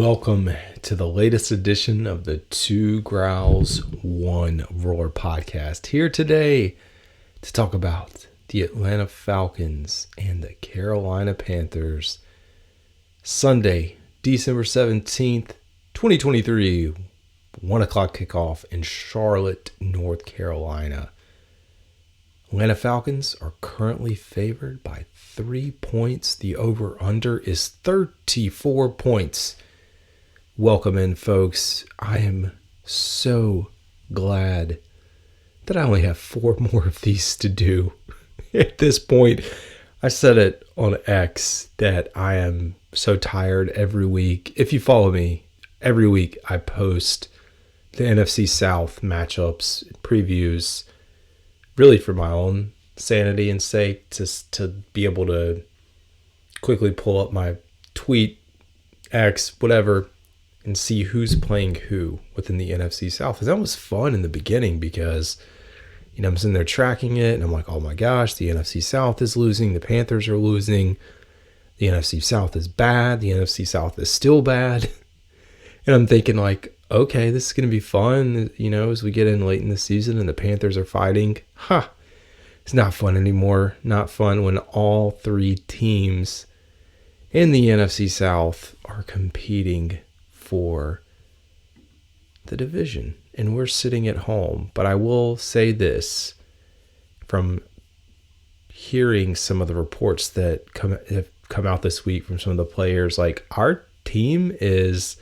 Welcome to the latest edition of the Two Growls, One Roar podcast. Here today to talk about the Atlanta Falcons and the Carolina Panthers. Sunday, December 17th, 2023, 1 o'clock kickoff in Charlotte, North Carolina. Atlanta Falcons are currently favored by 3 points. The over-under is 34 points. Welcome in, folks. I am so glad that I only have 4 more of these to do. At this point, I said it on X that I am so tired every week. If you follow me, every week I post the NFC South matchups, previews, really for my own sanity and sake, to be able to quickly pull up my tweet, X, whatever, and see who's playing who within the NFC South. Because that was fun in the beginning because, I'm sitting there tracking it and I'm like, oh my gosh, the NFC South is losing. The Panthers are losing. The NFC South is bad. The NFC South is still bad. And I'm thinking like, okay, this is going to be fun, as we get in late in the season and the Panthers are fighting. It's not fun anymore. Not fun when all 3 teams in the NFC South are competing for the division, and we're sitting at home. But I will say this, from hearing some of the reports that have come out this week from some of the players, like, our team is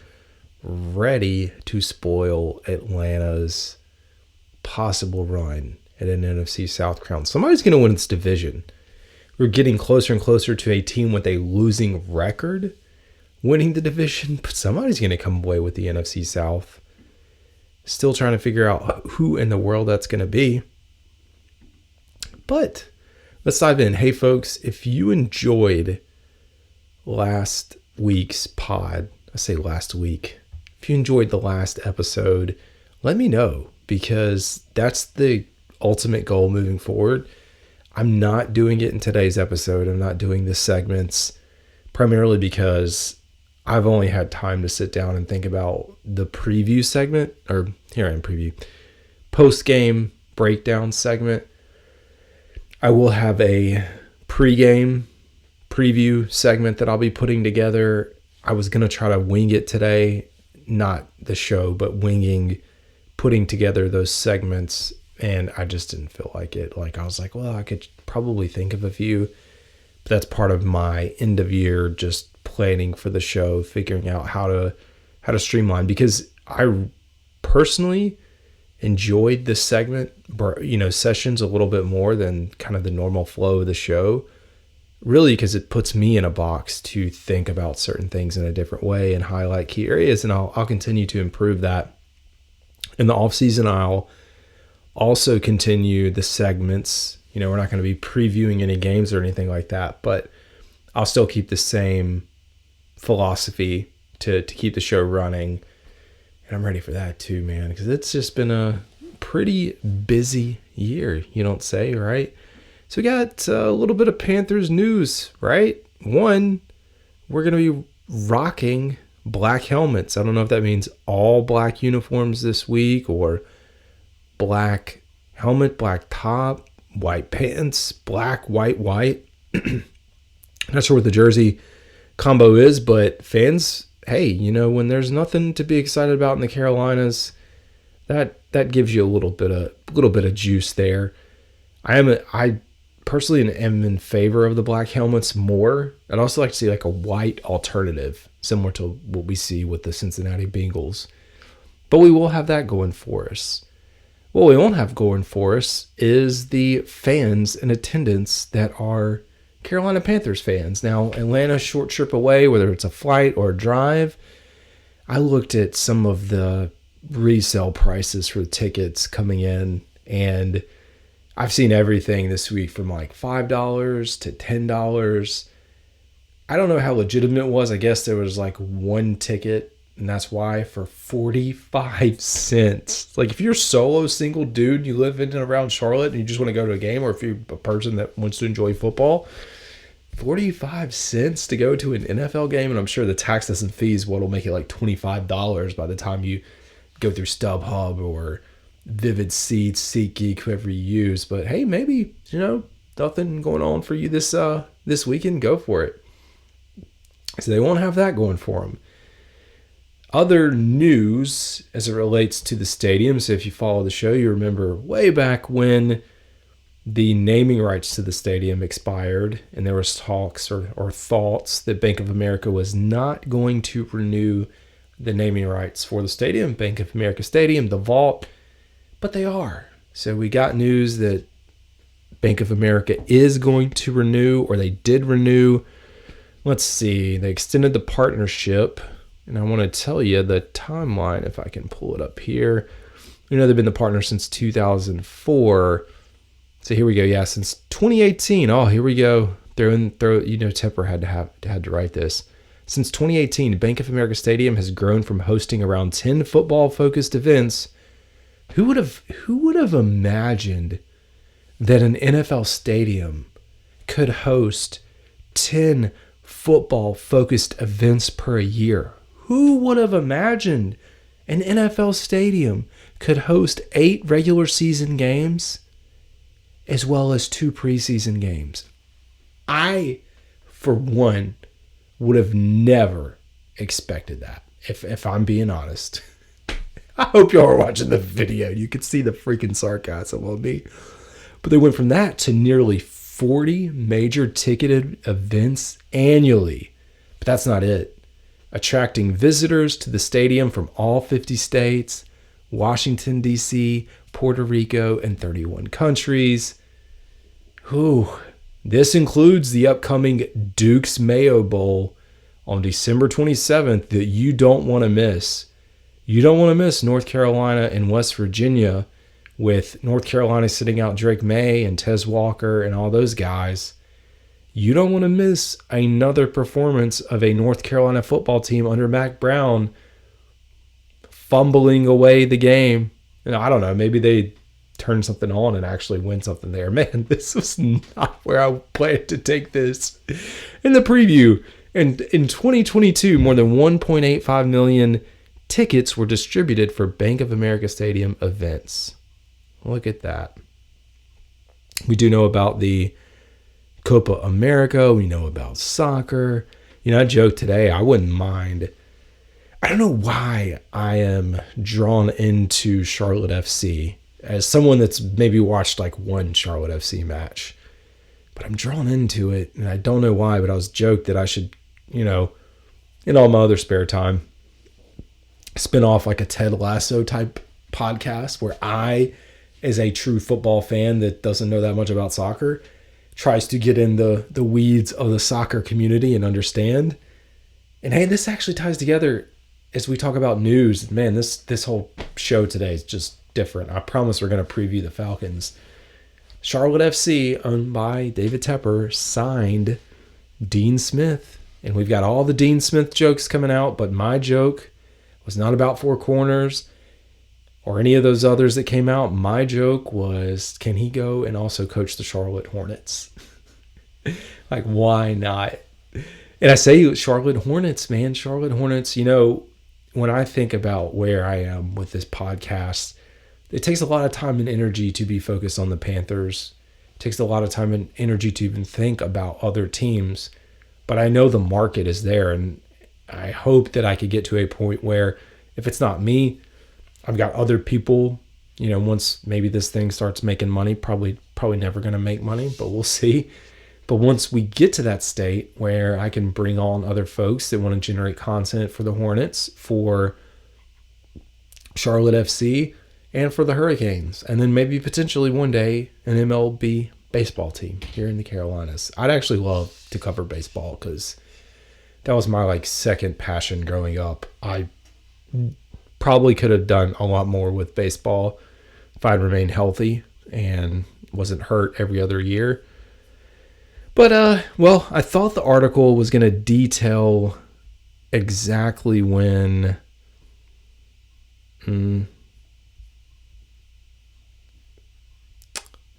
ready to spoil Atlanta's possible run at an NFC South crown. Somebody's going to win this division. We're getting closer and closer to a team with a losing record winning the division, but somebody's going to come away with the NFC South. Still trying to figure out who in the world that's going to be. But let's dive in. Hey, folks, if you enjoyed last week's pod, I say last week, if you enjoyed the last episode, let me know, because that's the ultimate goal moving forward. I'm not doing it in today's episode. I'm not doing the segments, primarily because I've only had time to sit down and think about the preview segment, or here I am, preview, post-game breakdown segment. I will have a pre-game preview segment that I'll be putting together. I was going to try to wing it today, not the show, but putting together those segments, and I just didn't feel like it. Like, I was like, well, I could probably think of a few, but that's part of my end of year just planning for the show, figuring out how to streamline, because I personally enjoyed this segment, sessions a little bit more than kind of the normal flow of the show, really, because it puts me in a box to think about certain things in a different way and highlight key areas, and I'll continue to improve that. In the off season, I'll also continue the segments. We're not going to be previewing any games or anything like that, but I'll still keep the same philosophy to keep the show running. And I'm ready for that too, man, because it's just been a pretty busy year, you don't say, right? So we got a little bit of Panthers news, right? One, we're going to be rocking black helmets. I don't know if that means all black uniforms this week, or black helmet, black top, white pants, black, white. Not sure what the jersey combo is, but fans, hey, when there's nothing to be excited about in the Carolinas, that gives you a little bit of juice there. I personally am in favor of the black helmets more. I'd also like to see like a white alternative, similar to what we see with the Cincinnati Bengals. But we will have that going for us. What we won't have going for us is the fans in attendance that are Carolina Panthers fans. Now, Atlanta's short trip away, whether it's a flight or a drive, I looked at some of the resale prices for the tickets coming in, and I've seen everything this week from like $5 to $10. I don't know how legitimate it was. I guess there was like one ticket, and that's why, for 45 cents. Like, if you're solo, single dude, you live in and around Charlotte, and you just want to go to a game, or if you're a person that wants to enjoy football, 45 cents to go to an NFL game, and I'm sure the taxes and fees will make it like $25 by the time you go through StubHub or Vivid Seats, SeatGeek, whoever you use. But hey, maybe, nothing going on for you this weekend, go for it. So they won't have that going for them. Other news as it relates to the stadium. So if you follow the show, you remember way back when the naming rights to the stadium expired, and there was talks or thoughts that Bank of America was not going to renew the naming rights for the stadium, Bank of America Stadium, the Vault, but they are. So we got news that Bank of America is going to renew, or they did renew. Let's see, they extended the partnership, and I want to tell you the timeline if I can pull it up here. They've been the partner since 2004. So here we go. Yeah, since 2018. Oh, here we go. Tepper had to write this. Since 2018, Bank of America Stadium has grown from hosting around 10 football-focused events. Who would have imagined that an NFL stadium could host 10 football-focused events per year? Who would have imagined an NFL stadium could host 8 regular season games as well as 2 preseason games? I, for one, would have never expected that, if I'm being honest. I hope y'all are watching the video. You can see the freaking sarcasm on me. But they went from that to nearly 40 major ticketed events annually. But that's not it. Attracting visitors to the stadium from all 50 states, Washington, D.C., Puerto Rico, and 31 countries. This includes the upcoming Duke's Mayo Bowl on December 27th that you don't want to miss. You don't want to miss North Carolina and West Virginia, with North Carolina sitting out Drake May and Tez Walker and all those guys. You don't want to miss another performance of a North Carolina football team under Mac Brown fumbling away the game. And I don't know, maybe they turn something on and actually win something there. Man, this was not where I planned to take this. In the preview, and in 2022, more than 1.85 million tickets were distributed for Bank of America Stadium events. Look at that. We do know about the Copa America. We know about soccer. I joked today, I wouldn't mind. I don't know why I am drawn into Charlotte FC. As someone that's maybe watched like one Charlotte FC match. But I'm drawn into it, and I don't know why, but I was joked that I should, in all my other spare time, spin off like a Ted Lasso type podcast where I, as a true football fan that doesn't know that much about soccer, tries to get in the weeds of the soccer community and understand. And hey, this actually ties together as we talk about news. Man, this whole show today is just different. I promise we're going to preview the Falcons. Charlotte FC, owned by David Tepper, signed Dean Smith. And we've got all the Dean Smith jokes coming out, but my joke was not about Four Corners or any of those others that came out. My joke was, can he go and also coach the Charlotte Hornets? Like, why not? And I say Charlotte Hornets, man. Charlotte Hornets, when I think about where I am with this podcast, it takes a lot of time and energy to be focused on the Panthers. It takes a lot of time and energy to even think about other teams. But I know the market is there, and I hope that I could get to a point where if it's not me, I've got other people, once maybe this thing starts making money, probably never going to make money, but we'll see. But once we get to that state where I can bring on other folks that want to generate content for the Hornets, for Charlotte FC, and for the Hurricanes, and then maybe potentially one day an MLB baseball team here in the Carolinas. I'd actually love to cover baseball because that was my second passion growing up. I probably could have done a lot more with baseball if I'd remained healthy and wasn't hurt every other year. But, I thought the article was going to detail exactly when...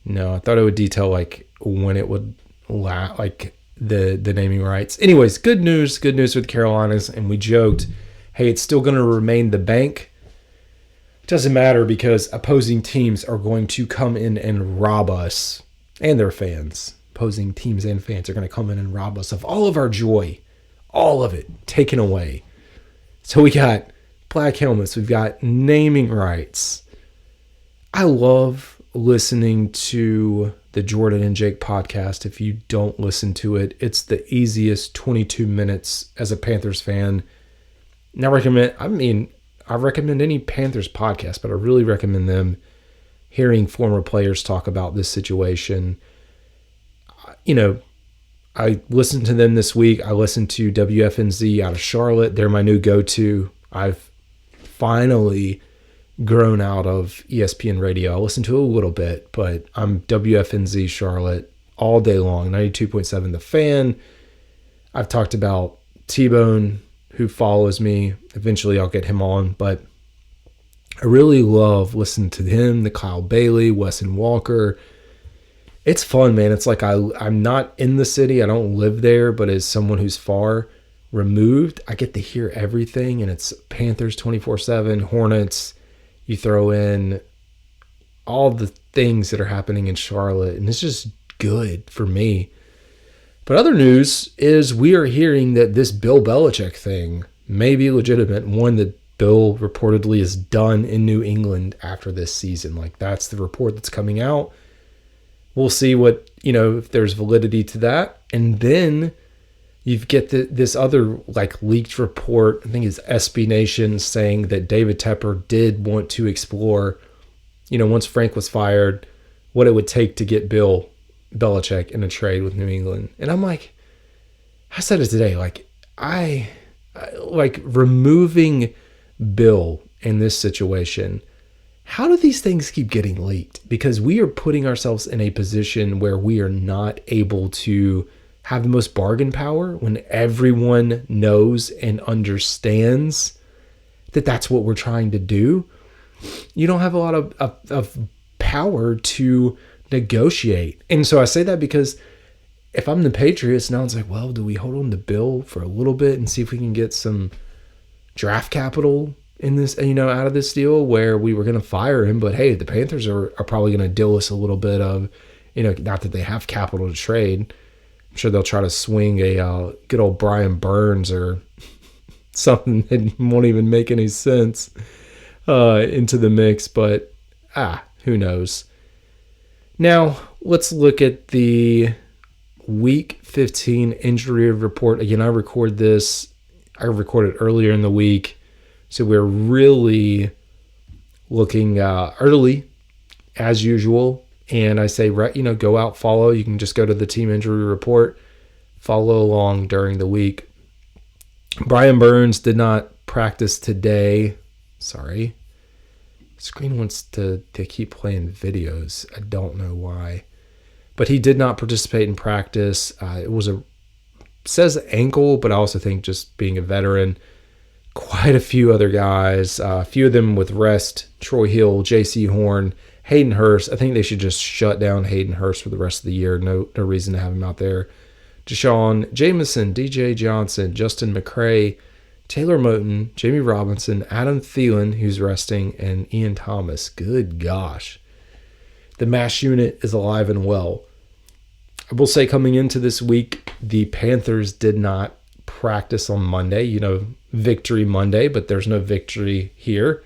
No, I thought it would detail when it would the naming rights. Anyways, good news for the Carolinas. And we joked, hey, it's still going to remain the bank. It doesn't matter because opposing teams are going to come in and rob us and their fans. Opposing teams and fans are going to come in and rob us of all of our joy. All of it taken away. So we got black helmets. We've got naming rights. I love listening to the Jordan and Jake podcast. If you don't listen to it, it's the easiest 22 minutes as a Panthers fan. And I recommend any Panthers podcast, but I really recommend them. Hearing former players talk about this situation. I listened to them this week. I listened to WFNZ out of Charlotte. They're my new go-to. I've finally grown out of ESPN radio. I listen to it a little bit, but I'm WFNZ Charlotte all day long. 92.7 The Fan. I've talked about T-Bone, who follows me. Eventually I'll get him on, but I really love listening to him, the Kyle Bailey, Wesson Walker. It's fun, man. It's like I'm not in the city. I don't live there, but as someone who's far removed, I get to hear everything, and it's Panthers 24/7, Hornets. You throw in all the things that are happening in Charlotte, and it's just good for me. But other news is we are hearing that this Bill Belichick thing may be legitimate. One, that Bill reportedly is done in New England after this season. Like, that's the report that's coming out. We'll see what, if there's validity to that. And then you get this other leaked report, I think it's SB Nation, saying that David Tepper did want to explore, once Frank was fired, what it would take to get Bill Belichick in a trade with New England. And I'm like, I said it today, I removing Bill in this situation. How do these things keep getting leaked? Because we are putting ourselves in a position where we are not able to have the most bargain power when everyone knows and understands that that's what we're trying to do. You don't have a lot of power to negotiate. And so I say that because if I'm the Patriots, now it's like, well, do we hold on to Bill for a little bit and see if we can get some draft capital in this, out of this deal where we were going to fire him? But hey, the Panthers are probably going to deal us a little bit of, not that they have capital to trade. I'm sure they'll try to swing a good old Brian Burns or something that won't even make any sense into the mix. But who knows? Now let's look at the Week 15 injury report. Again, I recorded earlier in the week. So we're really looking early, as usual. And I say, go out, follow. You can just go to the team injury report, follow along during the week. Brian Burns did not practice today. Sorry. Screen wants to keep playing videos. I don't know why. But he did not participate in practice. It says ankle, but I also think just being a veteran, quite a few other guys, a few of them with rest, Troy Hill, J.C. Horn, Hayden Hurst. I think they should just shut down Hayden Hurst for the rest of the year. No reason to have him out there. Deshaun Jameson, DJ Johnson, Justin McCray, Taylor Moton, Jamie Robinson, Adam Thielen, who's resting, and Ian Thomas. Good gosh. The MASH unit is alive and well. I will say coming into this week, the Panthers did not practice on Monday. Victory Monday, but there's no victory here.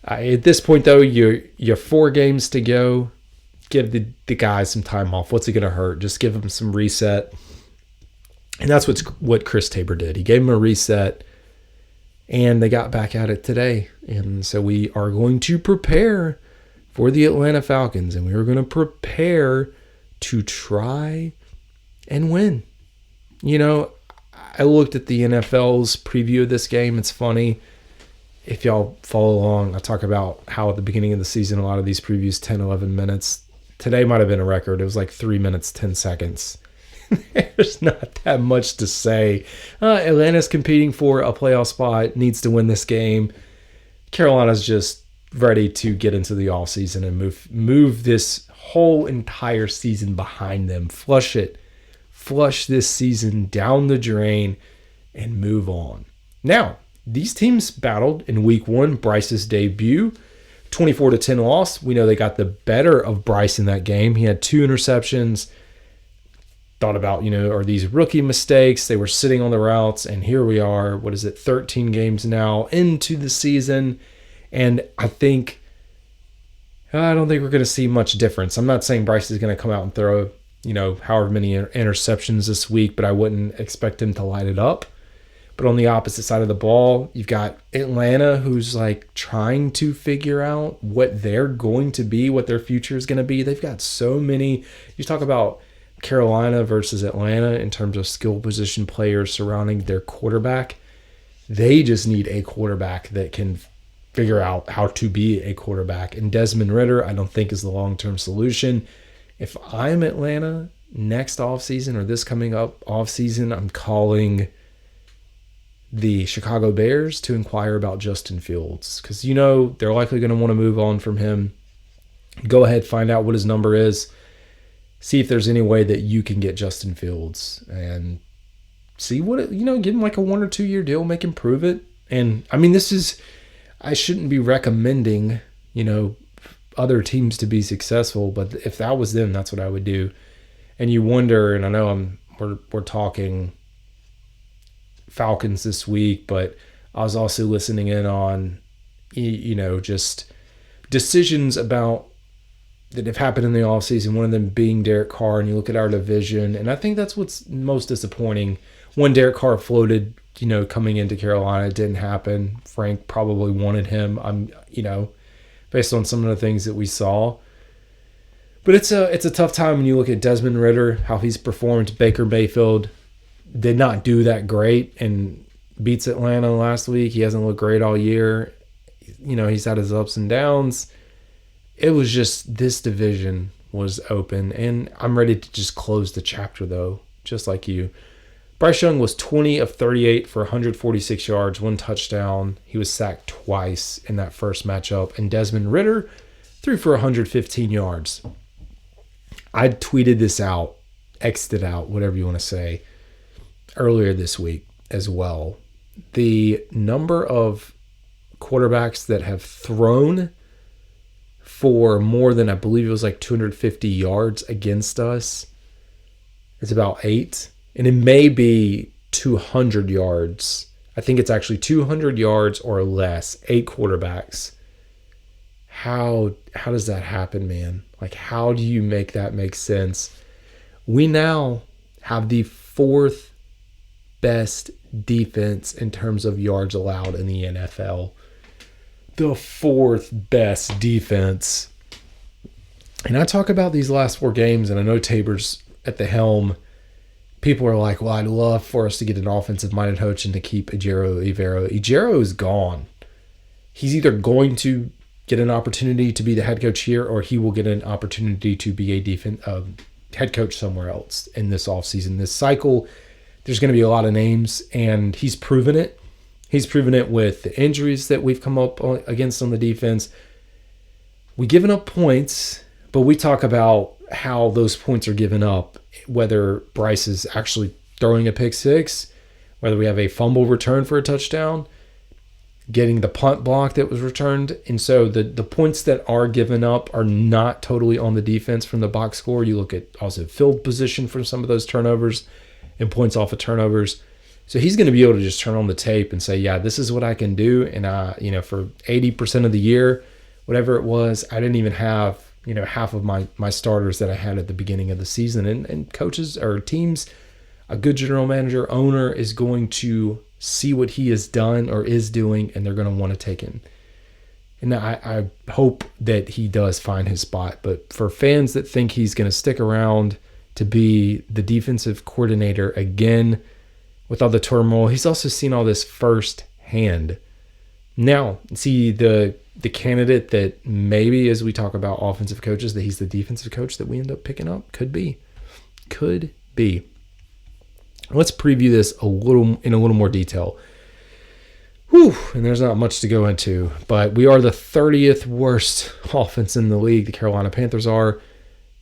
At this point, though, you're 4 games to go. Give the guys some time off. What's it going to hurt? Just give them some reset. And that's what Chris Tabor did. He gave them a reset, and they got back at it today. And so we are going to prepare for the Atlanta Falcons, and we are going to prepare to try and win. I looked at the NFL's preview of this game. It's funny. If y'all follow along, I talk about how at the beginning of the season, a lot of these previews, 10, 11 minutes. Today might have been a record. It was like 3 minutes, 10 seconds. There's not that much to say. Atlanta's competing for a playoff spot, needs to win this game. Carolina's just ready to get into the offseason and move this whole entire season behind them. Flush it flush this season down the drain and move on. Now, these teams battled in week 1, Bryce's debut, 24-10 loss. We know they got the better of Bryce in that game. He had 2 interceptions. Thought about, are these rookie mistakes? They were sitting on the routes, and here we are, 13 games now into the season, and I don't think we're going to see much difference. I'm not saying Bryce is going to come out and throw, however many interceptions this week, but I wouldn't expect him to light it up. But on the opposite side of the ball, you've got Atlanta, who's like trying to figure out what they're going to be, what their future is going to be. They've got so many. You talk about Carolina versus Atlanta in terms of skill position players surrounding their quarterback. They just need a quarterback that can figure out how to be a quarterback. And Desmond Ridder, I don't think, is the long-term solution. If I'm Atlanta next offseason or this coming up offseason, I'm calling the Chicago Bears to inquire about Justin Fields, because they're likely going to want to move on from him. Go ahead, find out what his number is. See if there's any way that you can get Justin Fields and see what give him like a 1 or 2 year deal, make him prove it. And I mean, I shouldn't be recommending, other teams to be successful, but if that was them, that's what I would do. And you wonder, and I know we're talking Falcons this week, but I was also listening in on, just decisions about that have happened in the offseason, one of them being Derek Carr, and you look at our division, and I think that's what's most disappointing. When Derek Carr floated, coming into Carolina, it didn't happen. Frank probably wanted him, based on some of the things that we saw. But it's a tough time when you look at Desmond Ridder, how he's performed. Baker Mayfield did not do that great and beats Atlanta last week. He hasn't looked great all year. He's had his ups and downs. It was just, this division was open, and I'm ready to just close the chapter, though, just like you. Bryce Young was 20 of 38 for 146 yards, 1 touchdown. He was sacked twice in that first matchup, and Desmond Ridder threw for 115 yards. I tweeted this out, X'd it out, whatever you want to say, earlier this week as well. The number of quarterbacks that have thrown for more than, I believe it was like 250 yards against us, it's about 8. And it may be 200 yards. I think it's actually 200 yards or less, 8 quarterbacks. How does that happen, man? Like, how do you make that make sense? We now have the 4th best defense in terms of yards allowed in the NFL. The 4th best defense. And I talk about these last 4 games, and I know Tabor's at the helm. People are like, well, I'd love for us to get an offensive-minded coach and to keep Ejiro Evero. Ejiro is gone. He's either going to get an opportunity to be the head coach here, or he will get an opportunity to be a head coach somewhere else in this offseason. This cycle, there's going to be a lot of names, and he's proven it. He's proven it with the injuries that we've come up against on the defense. We've given up points, but we talk about how those points are given up, whether Bryce is actually throwing a pick six, whether we have a fumble return for a touchdown, getting the punt block that was returned. And so the points that are given up are not totally on the defense from the box score. You look at also field position from some of those turnovers and points off of turnovers. So he's going to be able to just turn on the tape and say, yeah, this is what I can do. And for 80% of the year, whatever it was, I didn't even have, half of my starters that I had at the beginning of the season. And coaches or teams, a good general manager, owner is going to see what he has done or is doing, and they're going to want to take him. And I hope that he does find his spot. But for fans that think he's going to stick around to be the defensive coordinator again with all the turmoil, he's also seen all this firsthand. Now, see the candidate that maybe, as we talk about offensive coaches, that he's the defensive coach that we end up picking up? Could be. Let's preview this in a little more detail. Whew, and there's not much to go into, but we are the 30th worst offense in the league. The Carolina Panthers are.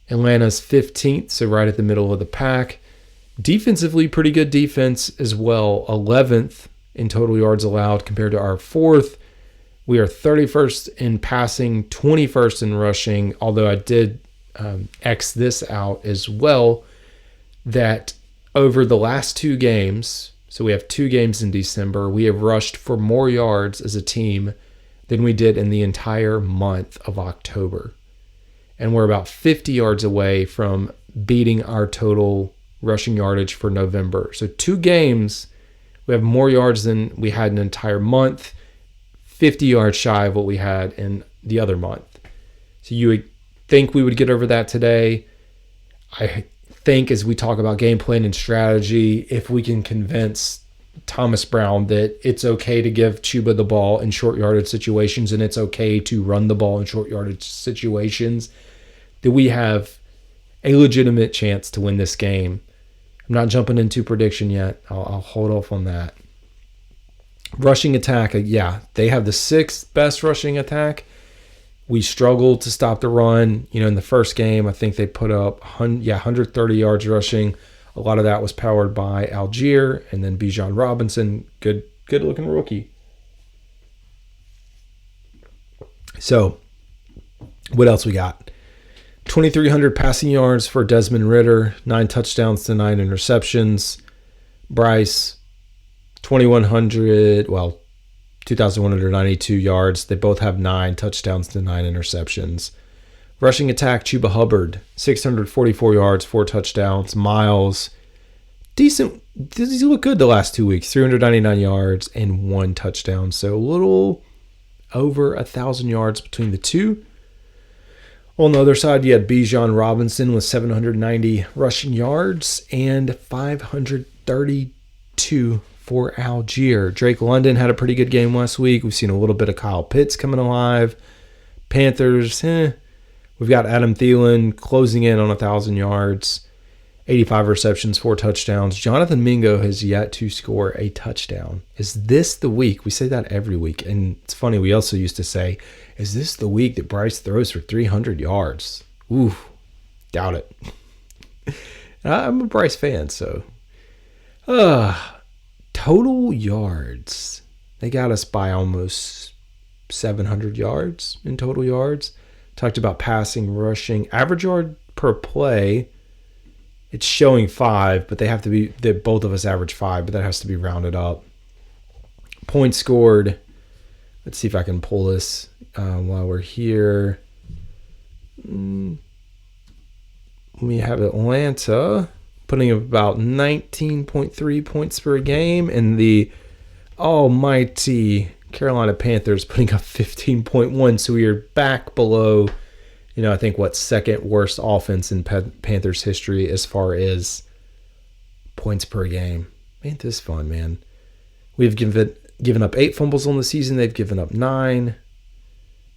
Atlanta's 15th, so right at the middle of the pack. Defensively, pretty good defense as well. 11th in total yards allowed compared to our 4th. We are 31st in passing, 21st in rushing, although I did X this out as well, that over the last 2 games, so we have 2 games in December, we have rushed for more yards as a team than we did in the entire month of October. And we're about 50 yards away from beating our total rushing yardage for November. So 2 games, we have more yards than we had in an entire month, 50 yards shy of what we had in the other month. So you would think we would get over that today. I think as we talk about game plan and strategy, if we can convince Thomas Brown that it's okay to give Chuba the ball in short yardage situations and it's okay to run the ball in short yardage situations, that we have a legitimate chance to win this game. I'm not jumping into prediction yet. I'll hold off on that. Rushing attack, yeah, they have the 6th best rushing attack. We struggled to stop the run. In the first game, I think they put up 130 yards rushing. A lot of that was powered by Algier and then Bijan Robinson, good looking rookie. So, what else we got? 2,300 passing yards for Desmond Ridder, 9 touchdowns to 9 interceptions. Bryce, 2,192 yards. They both have 9 touchdowns to 9 interceptions. Rushing attack, Chuba Hubbard, 644 yards, 4 touchdowns. Miles, decent. He looked good the last 2 weeks, 399 yards and 1 touchdown. So a little over 1,000 yards between the two. On the other side, you had Bijan Robinson with 790 rushing yards and 532 for Algier. Drake London had a pretty good game last week. We've seen a little bit of Kyle Pitts coming alive. Panthers, we've got Adam Thielen closing in on 1,000 yards, 85 receptions, 4 touchdowns. Jonathan Mingo has yet to score a touchdown. Is this the week? We say that every week. And it's funny, we also used to say, is this the week that Bryce throws for 300 yards? Ooh, doubt it. I'm a Bryce fan, so. Total yards. They got us by almost 700 yards in total yards. Talked about passing, rushing. Average yard per play, it's showing 5, but both of us average 5, but that has to be rounded up. Points scored. Let's see if I can pull this while we're here. We have Atlanta putting up about 19.3 points per game, and the almighty Carolina Panthers putting up 15.1. So we are back below, I think second worst offense in Panthers history as far as points per game. Ain't this fun, man? We've given up 8 fumbles on the season. They've given up 9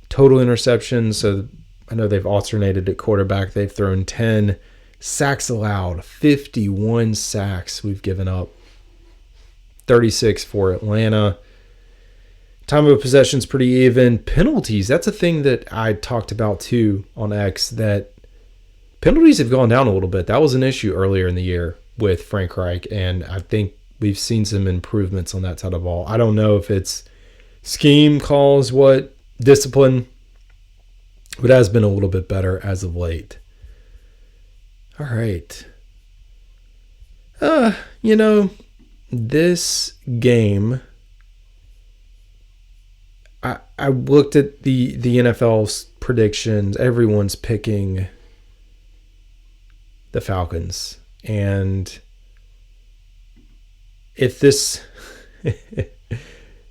total interceptions. So I know they've alternated at quarterback. They've thrown 10. Sacks allowed, 51 sacks we've given up. 36 for Atlanta. Time of possession's pretty even. Penalties, that's a thing that I talked about too on X, that penalties have gone down a little bit. That was an issue earlier in the year with Frank Reich, and I think we've seen some improvements on that side of the ball. I don't know if it's scheme calls, what, discipline, but it has been a little bit better as of late. All right. This game, I looked at the NFL's predictions. Everyone's picking the Falcons. And if this...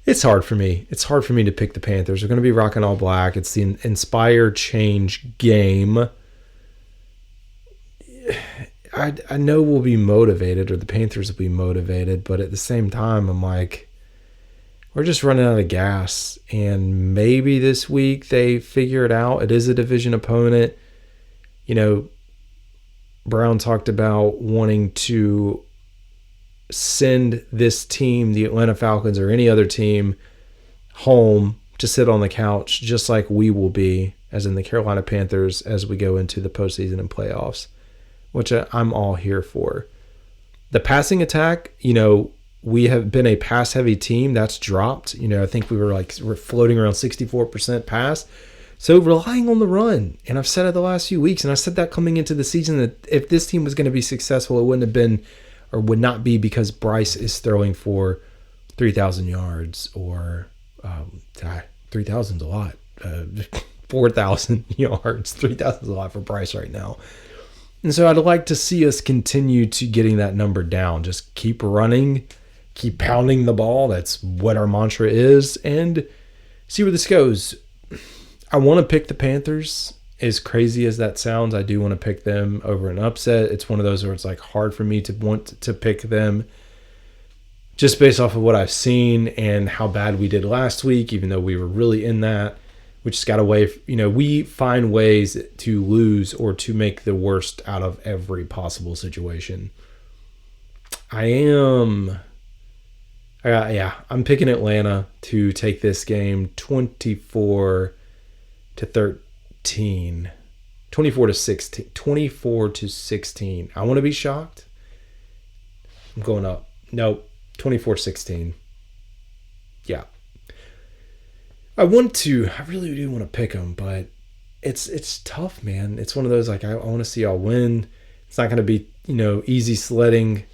it's hard for me. It's hard for me to pick the Panthers. They're going to be rocking all black. It's the Inspire Change game. I know we'll be motivated, or the Panthers will be motivated, but at the same time, I'm like, we're just running out of gas. And maybe this week they figure it out. It is a division opponent. Brown talked about wanting to send this team, the Atlanta Falcons or any other team, home to sit on the couch, just like we will be, as in the Carolina Panthers, as we go into the postseason and playoffs, which I'm all here for. The passing attack, we have been a pass-heavy team. That's dropped. I think we're floating around 64% pass. So relying on the run, and I've said it the last few weeks, and I said that coming into the season that if this team was going to be successful, it wouldn't have been or would not be because Bryce is throwing for 3,000 yards or 3,000 is a lot. 4,000 yards. 3,000 is a lot for Bryce right now. And so I'd like to see us continue to getting that number down. Just keep running, keep pounding the ball. That's what our mantra is, and see where this goes. I want to pick the Panthers. As crazy as that sounds, I do want to pick them over an upset. It's one of those where it's hard for me to want to pick them just based off of what I've seen and how bad we did last week, even though we were really in that. We just got away. We find ways to lose or to make the worst out of every possible situation. I'm picking Atlanta to take this game 24-13. 24-16. I want to be shocked. I'm going up. Nope. 24-16. Yeah. I really do want to pick them, but it's tough, man. It's one of those, I want to see y'all win. It's not going to be, easy sledding,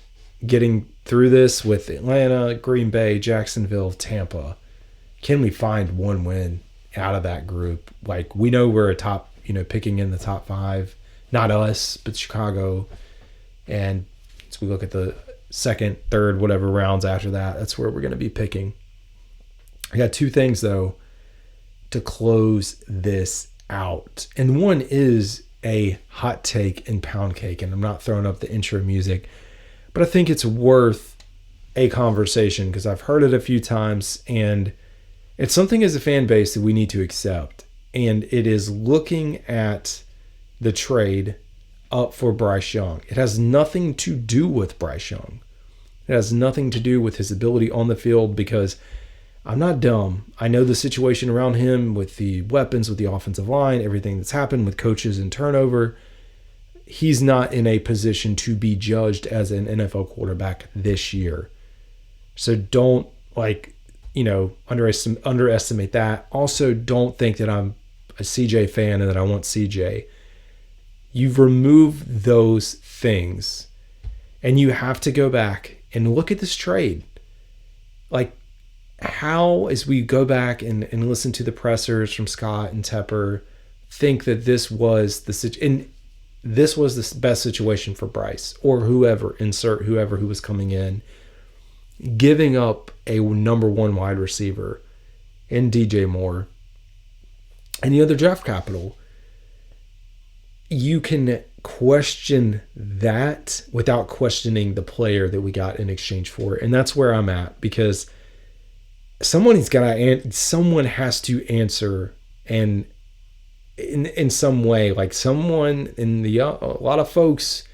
getting through this with Atlanta, Green Bay, Jacksonville, Tampa. Can we find one win out of that group? We know we're a top, picking in the top 5, not us, but Chicago. And as we look at the second, third, whatever rounds after that, that's where we're going to be picking. I got 2 things, though, to close this out. And one is a hot take and pound cake. And I'm not throwing up the intro music, but I think it's worth a conversation because I've heard it a few times, and it's something as a fan base that we need to accept. And it is looking at the trade up for Bryce Young. It has nothing to do with Bryce Young. It has nothing to do with his ability on the field, because I'm not dumb. I know the situation around him with the weapons, with the offensive line, everything that's happened with coaches and turnover. He's not in a position to be judged as an NFL quarterback this year. So don't underestimate that. Also, don't think that I'm a CJ fan and that I want CJ. You've removed those things, and you have to go back and look at this trade. How, as we go back and listen to the pressers from Scott and Tepper, think that this was the best situation for Bryce or whoever, insert whoever who was coming in, giving up a number 1 wide receiver in DJ Moore and the other draft capital. You can question that without questioning the player that we got in exchange for it. And that's where I'm at, because someone has to answer, and in some way, someone a lot of folks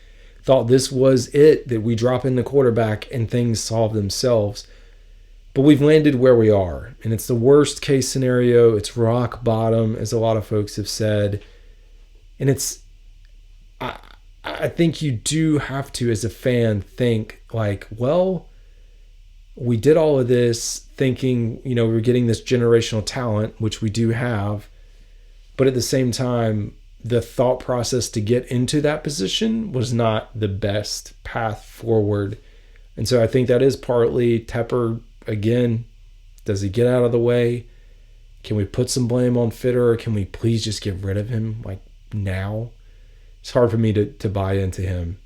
thought this was it, that we drop in the quarterback and things solve themselves. But we've landed where we are, and it's the worst case scenario. It's rock bottom, as a lot of folks have said. And I think you do have to, as a fan, think we did all of this thinking, we're getting this generational talent, which we do have. But at the same time, the thought process to get into that position was not the best path forward. And so I think that is partly Tepper. Again, does he get out of the way? Can we put some blame on Fitter, or can we please just get rid of him now? It's hard for me to buy into him.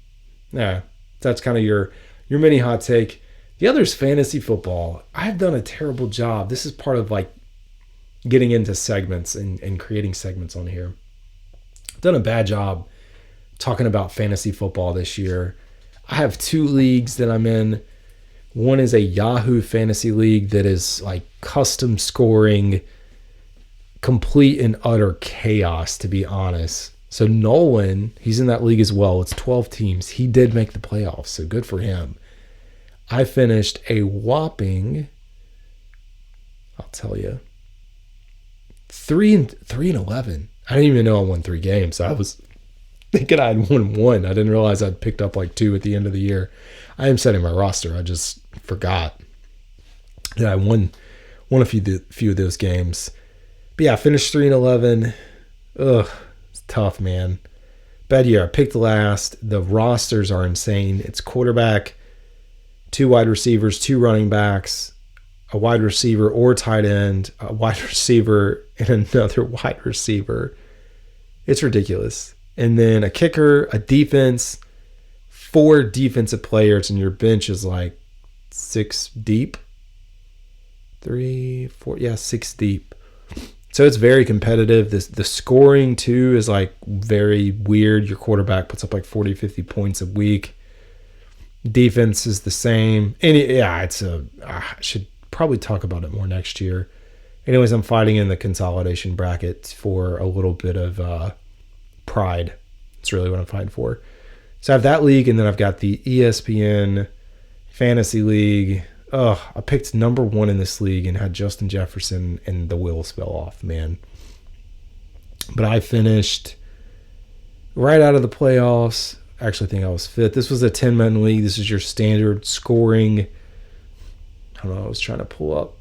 Yeah, that's kind of your mini hot take. The other is fantasy football. I've done a terrible job. This is part of getting into segments and creating segments on here. I've done a bad job talking about fantasy football this year. I have 2 leagues that I'm in. One is a Yahoo fantasy league that is custom scoring, complete and utter chaos, to be honest. So Nolan, he's in that league as well. It's 12 teams. He did make the playoffs, so good for him. I finished a whopping, I'll tell you, 3-11. I didn't even know I won 3 games. I was thinking I'd won 1. I didn't realize I'd picked up 2 at the end of the year. I am setting my roster. I just forgot that I won a few of those games. But yeah, I finished 3-11. Ugh, it's tough, man. Bad year. I picked last. The rosters are insane. It's quarterback, 2 wide receivers, 2 running backs, a wide receiver or tight end, a wide receiver, and another wide receiver. It's ridiculous. And then a kicker, a defense, 4 defensive players, and your bench is like 6 deep. 3, 4, yeah, 6 deep. So it's very competitive. The scoring, too, is like very weird. Your quarterback puts up like 40, 50 points a week. Defense is the same. And I should probably talk about it more next year. Anyways, I'm fighting in the consolidation bracket for a little bit of pride. That's really what I'm fighting for. So I have that league, and then I've got the ESPN Fantasy League. I picked number 1 in this league and had Justin Jefferson, and the wheels fell off, man. But I finished right out of the playoffs. Actually, I think I was 5th. This was a 10-man league. This is your standard scoring. I don't know. I was trying to pull up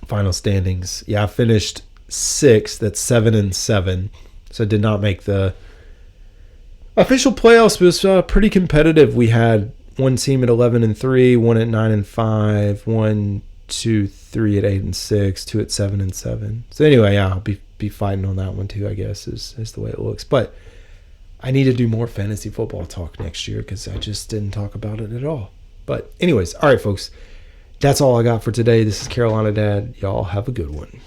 final standings. Yeah, I finished 6th. That's 7-7. So I did not make the official playoffs, but it was pretty competitive. We had one team at 11-3, one at 9-5, 1, 2, 3 at 8-6, 2 at 7-7. So anyway, yeah, I'll be fighting on that one too, I guess, is the way it looks. But I need to do more fantasy football talk next year because I just didn't talk about it at all. But anyways, all right, folks, that's all I got for today. This is Carolina Dad. Y'all have a good one.